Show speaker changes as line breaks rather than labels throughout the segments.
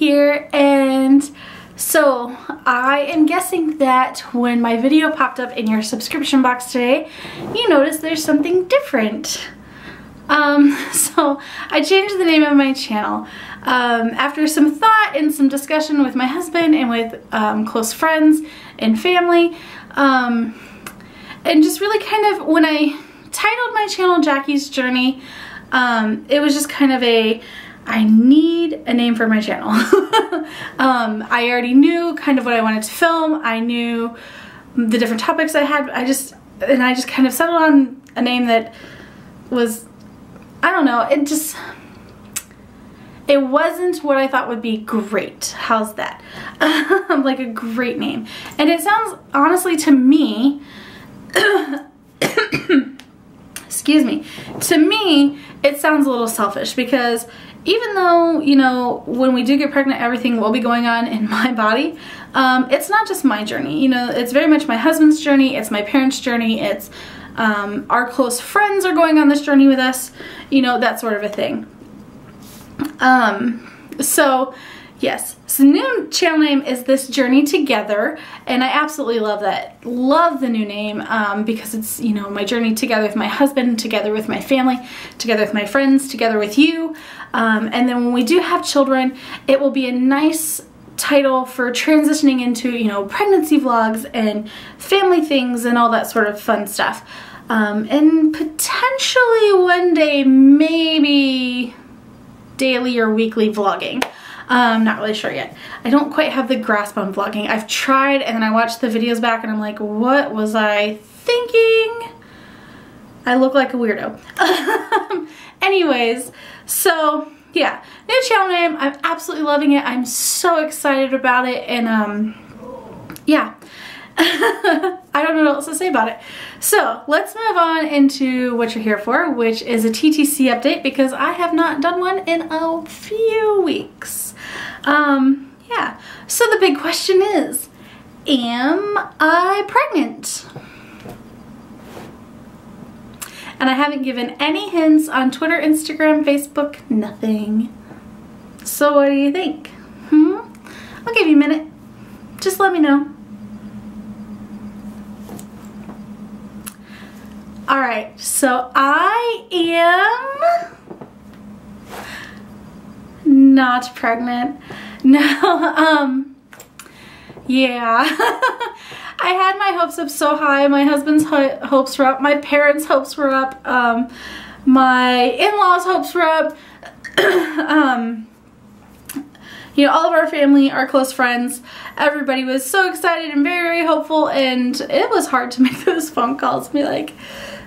here, and so I am guessing that when my video popped up in your subscription box today, you noticed there's something different. So I changed the name of my channel after some thought and some discussion with my husband and with close friends and family, and just really kind of, when I titled my channel Jackie's Journey, it was just kind of I need a name for my channel. I already knew kind of what I wanted to film. I knew the different topics I had. I just kind of settled on a name that was, I don't know, it wasn't what I thought would be great. How's that? Like a great name. And it sounds, honestly, to me, excuse me, to me, it sounds a little selfish, because even though, you know, when we do get pregnant, everything will be going on in my body, it's not just my journey. You know, it's very much my husband's journey, it's my parents' journey, it's our close friends are going on this journey with us, you know, that sort of a thing. So yes, so the new channel name is This Journey Together, and I absolutely love that. Love the new name, because it's, you know, my journey together with my husband, together with my family, together with my friends, together with you. And then when we do have children, it will be a nice title for transitioning into, you know, pregnancy vlogs and family things and all that sort of fun stuff. And potentially one day, maybe daily or weekly vlogging. Not really sure yet. I don't quite have the grasp on vlogging. I've tried, and then I watched the videos back and I'm like, what was I thinking? I look like a weirdo. Anyways, so yeah, new channel name. I'm absolutely loving it. I'm so excited about it, and yeah. I don't know what else to say about it. So let's move on into what you're here for, which is a TTC update, because I have not done one in a few weeks. Yeah, so the big question is, am I pregnant? And I haven't given any hints on Twitter, Instagram, Facebook, nothing. So what do you think? I'll give you a minute. Just let me know. Alright, so I am not pregnant. No, yeah. I had my hopes up so high. My husband's hopes were up. My parents' hopes were up. My in-laws' hopes were up. You know, all of our family, our close friends, everybody was so excited and very, very hopeful, and it was hard to make those phone calls and be like,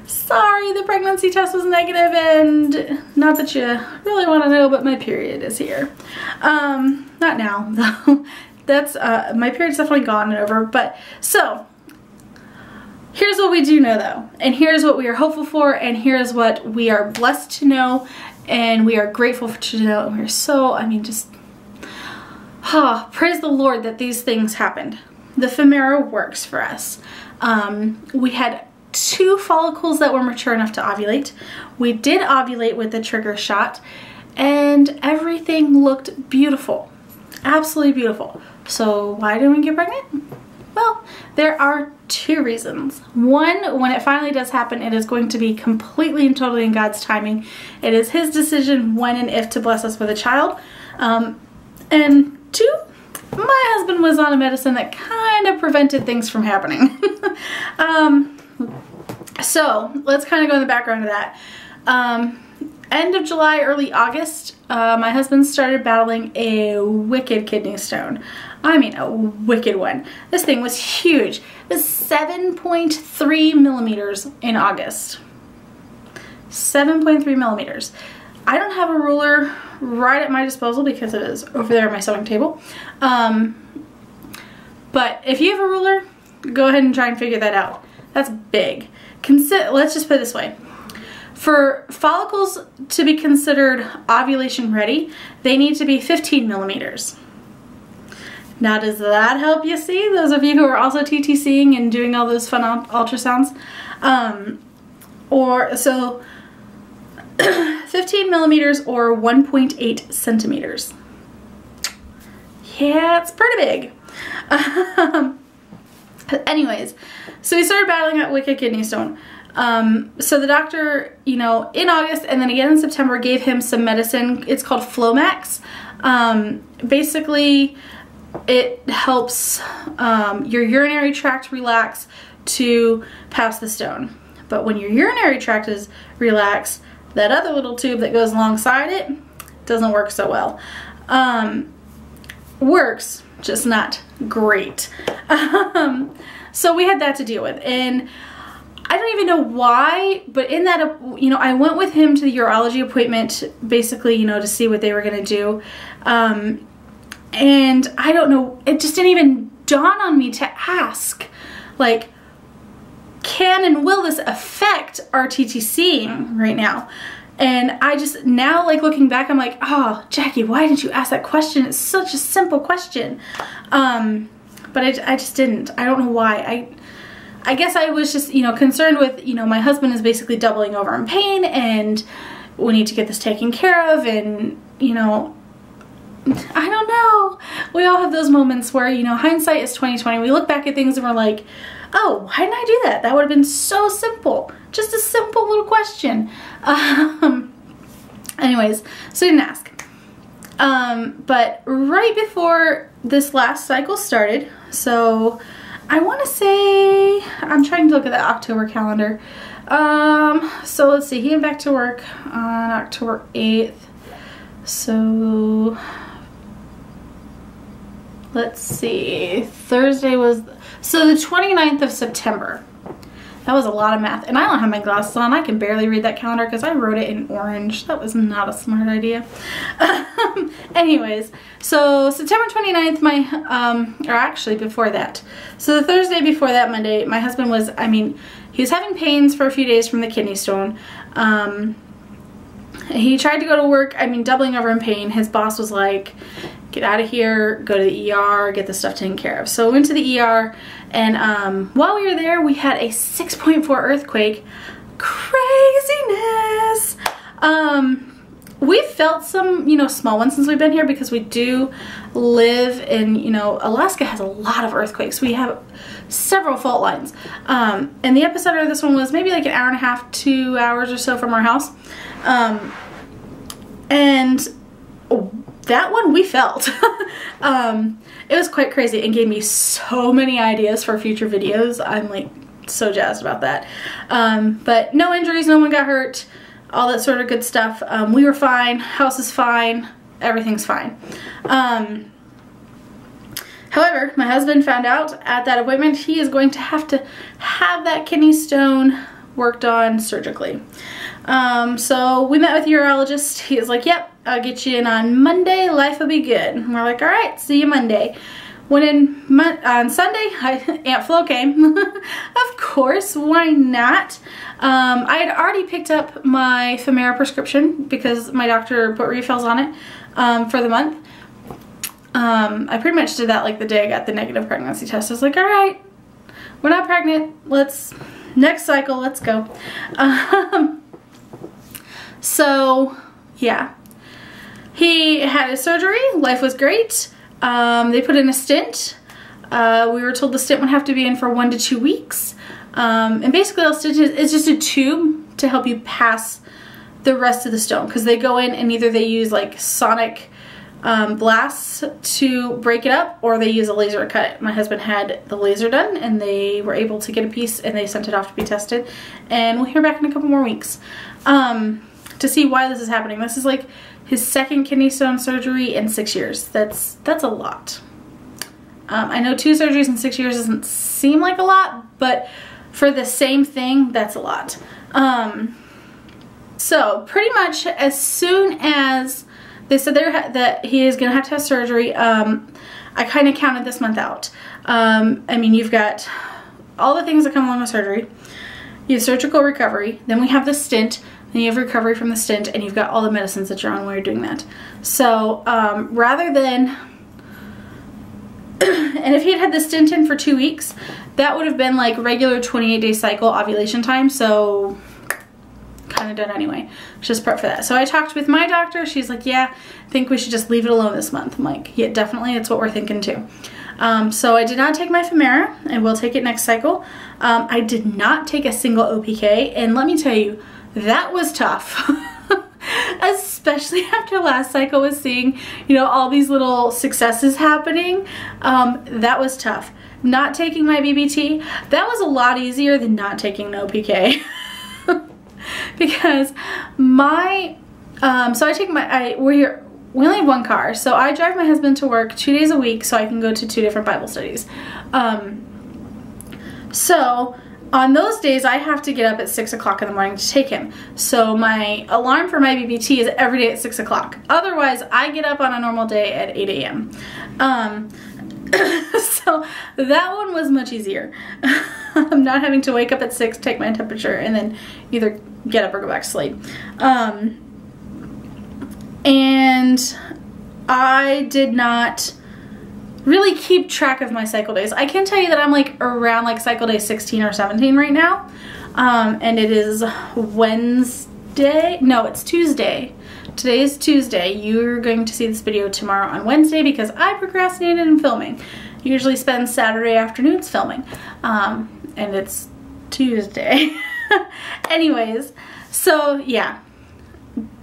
sorry, the pregnancy test was negative, and not that you really want to know, but my period is here. Not now, though. That's, my period's definitely gone and over, but, so, here's what we do know, though, and here's what we are hopeful for, and here's what we are blessed to know, and we are grateful to know, and we're so, I mean, just, praise the Lord that these things happened. The Femera works for us. We had 2 follicles that were mature enough to ovulate. We did ovulate with the trigger shot, and everything looked beautiful. Absolutely beautiful. So why didn't we get pregnant? Well, there are 2 reasons. One, when it finally does happen, it is going to be completely and totally in God's timing. It is His decision when and if to bless us with a child. And 2, my husband was on a medicine that kind of prevented things from happening. So let's kind of go in the background of that. End of July, early August, my husband started battling a wicked kidney stone. I mean, a wicked one. This thing was huge. It was 7.3 millimeters in August. 7.3 millimeters. I don't have a ruler right at my disposal because it is over there at my sewing table. But if you have a ruler, go ahead and try and figure that out. That's big. Let's just put it this way. For follicles to be considered ovulation ready, they need to be 15 millimeters. Now, does that help you see? Those of you who are also TTCing and doing all those fun ultrasounds. So 15 millimeters or 1.8 centimeters. yeah, it's pretty big. Anyways, so we started battling that wicked kidney stone. So the doctor, you know, in August and then again in September gave him some medicine. It's called Flomax. Basically, it helps your urinary tract relax to pass the stone. But when your urinary tract is relaxed, that other little tube that goes alongside it doesn't work so well. Works, just not great. So we had that to deal with, and I don't even know why, but in that, you know, I went with him to the urology appointment, basically, you know, to see what they were going to do. And I don't know, it just didn't even dawn on me to ask, like, can and will this affect our TTC right now? And I just, now, like, looking back, I'm like, oh, Jackie, why didn't you ask that question? It's such a simple question. But I just didn't. I don't know why. I guess I was just, you know, concerned with, you know, my husband is basically doubling over in pain and we need to get this taken care of, and, you know, I don't know. We all have those moments where, you know, hindsight is 20/20. We look back at things and we're like, oh, why didn't I do that? That would have been so simple. Just a simple little question. Anyways, so I didn't ask. But right before this last cycle started, so I want to say, I'm trying to look at the October calendar. So let's see, he went back to work on October 8th. So let's see, Thursday was, so the 29th of September. That was a lot of math, and I don't have my glasses on. I can barely read that calendar because I wrote it in orange. That was not a smart idea. Anyways, so September 29th, or actually before that. So the Thursday before that, Monday, my husband was, I mean, he was having pains for a few days from the kidney stone. He tried to go to work, I mean, doubling over in pain. His boss was like, get out of here, go to the ER, get this stuff taken care of. So we went to the ER, and while we were there, we had a 6.4 earthquake. Craziness! We've felt some, you know, small ones since we've been here because we do live in, you know, Alaska has a lot of earthquakes. We have several fault lines. And the epicenter of this one was maybe like an hour and a half, 2 hours or so from our house. And that one we felt. It was quite crazy and gave me so many ideas for future videos. I'm like so jazzed about that. But no injuries, no one got hurt, all that sort of good stuff. We were fine, house is fine, everything's fine. However, my husband found out at that appointment he is going to have that kidney stone worked on surgically. So we met with a urologist. He was like, yep, I'll get you in on Monday, life will be good. And we're like, all right, see you Monday. Went in on Sunday, Aunt Flo came. Of course, why not? I had already picked up my REFERRAL prescription because my doctor put refills on it for the month. I pretty much did that like the day I got the negative pregnancy test. I was like, all right, we're not pregnant. Next cycle, let's go. So, yeah. He had his surgery. Life was great. They put in a stent. We were told the stent would have to be in for 1 to 2 weeks. And basically, a stent is just a tube to help you pass the rest of the stone. Because they go in and either they use like sonic blasts to break it up, or they use a laser cut. My husband had the laser done and they were able to get a piece and they sent it off to be tested, and we'll hear back in a couple more weeks to see why this is happening. This is like his second kidney stone surgery in 6 years. That's a lot. I know 2 surgeries in 6 years doesn't seem like a lot, but for the same thing, that's a lot. So pretty much as soon as they said that he is going to have surgery, I kind of counted this month out. I mean, you've got all the things that come along with surgery. You have surgical recovery, then we have the stent, then you have recovery from the stent, and you've got all the medicines that you're on while you're doing that. So rather than, and if he had the stent in for 2 weeks, that would have been like regular 28-day cycle ovulation time. So kind of done anyway. Just prep for that. So I talked with my doctor. She's like, yeah, I think we should just leave it alone this month. I'm like, yeah, definitely. It's what we're thinking too. So I did not take my Femera. I will take it next cycle. I did not take a single OPK, and let me tell you, that was tough. Especially after last cycle was seeing, you know, all these little successes happening. That was tough. Not taking my BBT, that was a lot easier than not taking an OPK. Because my, so I take my, we only have one car, so I drive my husband to work 2 days a week so I can go to 2 different Bible studies. So on those days I have to get up at 6 o'clock in the morning to take him. So my alarm for my BBT is every day at 6 o'clock. Otherwise I get up on a normal day at 8 a.m. So that one was much easier. I'm not having to wake up at 6, take my temperature, and then either get up or go back to sleep. And I did not really keep track of my cycle days. I can tell you that I'm like around like cycle day 16 or 17 right now. And it is Wednesday. No, it's Tuesday. Today is Tuesday. You're going to see this video tomorrow on Wednesday because I procrastinated in filming. Usually spend Saturday afternoons filming. And it's Tuesday. Anyways, so yeah.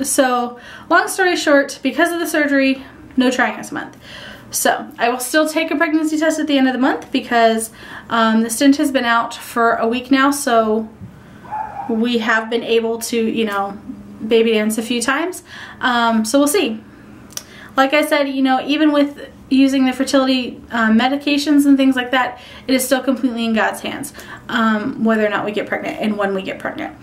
So long story short, because of the surgery, no trying this month. So I will still take a pregnancy test at the end of the month because the stent has been out for a week now. So we have been able to, you know, baby dance a few times. So we'll see. Like I said, you know, even with using the fertility medications and things like that, it is still completely in God's hands, whether or not we get pregnant and when we get pregnant.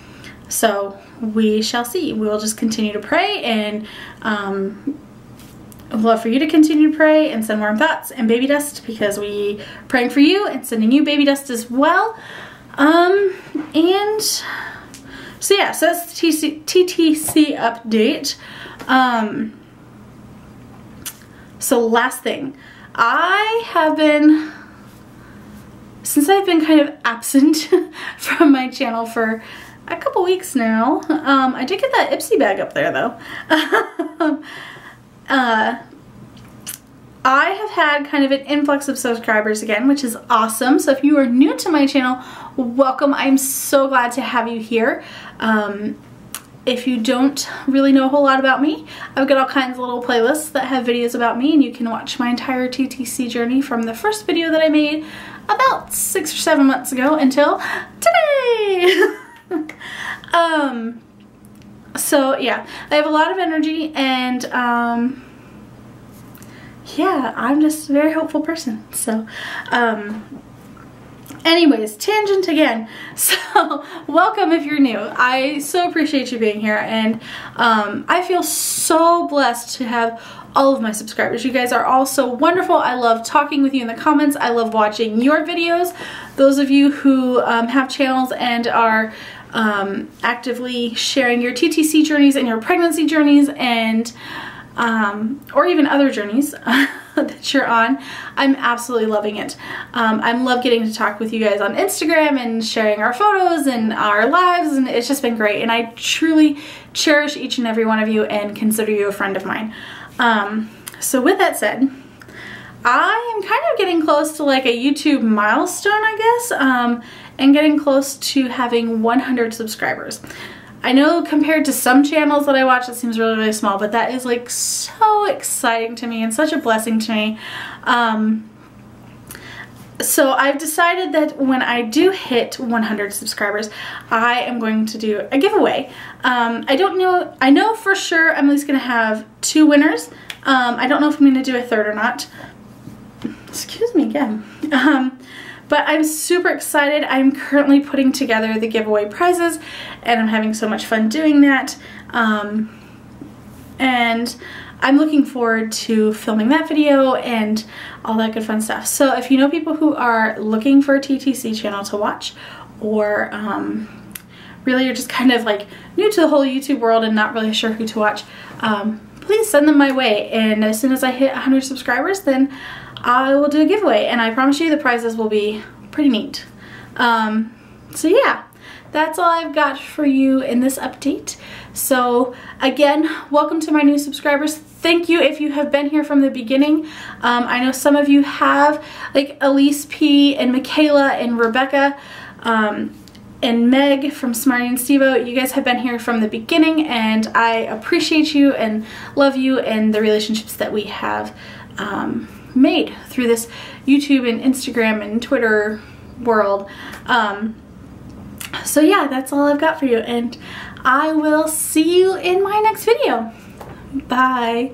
So we shall see. We will just continue to pray, and I'd love for you to continue to pray and send warm thoughts and baby dust, because we are praying for you and sending you baby dust as well. And so yeah, so that's the TTC update. So last thing, I have been, since I've been kind of absent from my channel for a couple weeks now, I did get that Ipsy bag up there though. I have had kind of an influx of subscribers again, which is awesome. So if you are new to my channel, welcome. I'm so glad to have you here. If you don't really know a whole lot about me, I've got all kinds of little playlists that have videos about me, and you can watch my entire TTC journey from the first video that I made about 6 or 7 months ago until today. So yeah, I have a lot of energy, and yeah, I'm just a very hopeful person. So anyways, tangent again. So welcome if you're new. I so appreciate you being here, and I feel so blessed to have all of my subscribers. You guys are all so wonderful. I love talking with you in the comments. I love watching your videos. Those of you who have channels and are actively sharing your TTC journeys and your pregnancy journeys, and or even other journeys that you're on, I'm absolutely loving it. I love getting to talk with you guys on Instagram and sharing our photos and our lives, and it's just been great, and I truly cherish each and every one of you and consider you a friend of mine. So with that said, I am kind of getting close to like a YouTube milestone, I guess, and getting close to having 100 subscribers. I know compared to some channels that I watch, it seems really, really small, but that is like so exciting to me and such a blessing to me. So I've decided that when I do hit 100 subscribers, I am going to do a giveaway. I don't know, I know for sure I'm at least going to have 2 winners. I don't know if I'm going to do a third or not. Excuse me again. But I'm super excited. I'm currently putting together the giveaway prizes, and I'm having so much fun doing that. And I'm looking forward to filming that video and all that good fun stuff. So if you know people who are looking for a TTC channel to watch, or really are just kind of like new to the whole YouTube world and not really sure who to watch, please send them my way. And as soon as I hit 100 subscribers, then I will do a giveaway, and I promise you the prizes will be pretty neat. So yeah, that's all I've got for you in this update. So again, welcome to my new subscribers. Thank you if you have been here from the beginning. I know some of you have, like Elise P and Michaela and Rebecca and Meg from Smarty and Stevo. You guys have been here from the beginning, and I appreciate you and love you and the relationships that we have made through this YouTube and Instagram and Twitter world. So yeah, that's all I've got for you, and I will see you in my next video. Bye.